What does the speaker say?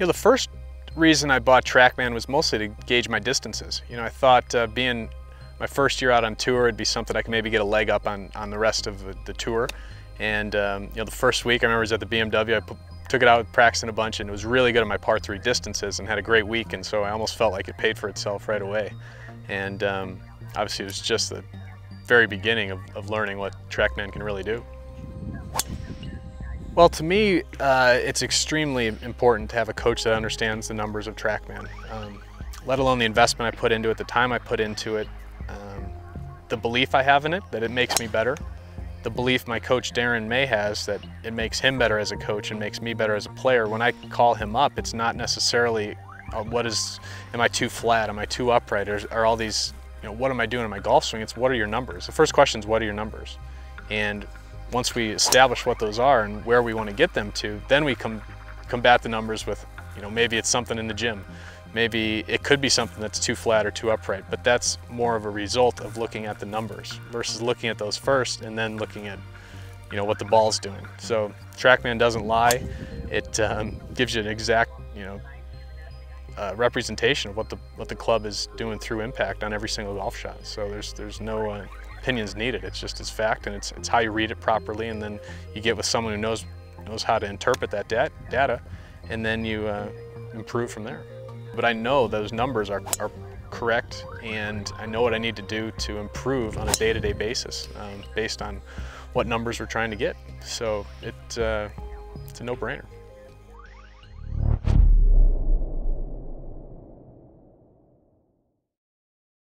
The first reason I bought TrackMan was mostly to gauge my distances. I thought being my first year out on tour, it'd be something I could maybe get a leg up on the rest of the tour. And the first week I remember I was at the BMW, I took it out practicing a bunch and it was really good at my par 3 distances and had a great week, and so I almost felt like it paid for itself right away. And obviously it was just the very beginning of learning what TrackMan can really do. Well, to me, it's extremely important to have a coach that understands the numbers of TrackMan, let alone the investment I put into it, the time I put into it, the belief I have in it, that it makes me better, the belief my coach Darren May has that it makes him better as a coach and makes me better as a player. When I call him up, it's not necessarily am I too flat, am I too upright, or are all these, what am I doing in my golf swing? It's what are your numbers? The first question is what are your numbers? And once we establish what those are and where we want to get them to, then we combat the numbers with, maybe it's something in the gym. Maybe it could be something that's too flat or too upright, but that's more of a result of looking at the numbers versus looking at those first and then looking at, what the ball's doing. So TrackMan doesn't lie. It gives you an exact, representation of what the club is doing through impact on every single golf shot. So there's no opinions needed. It's fact, and it's how you read it properly, and then you get with someone who knows how to interpret that data, and then you improve from there. But I know those numbers are correct, and I know what I need to do to improve on a day-to-day basis based on what numbers we're trying to get. So it's a no-brainer.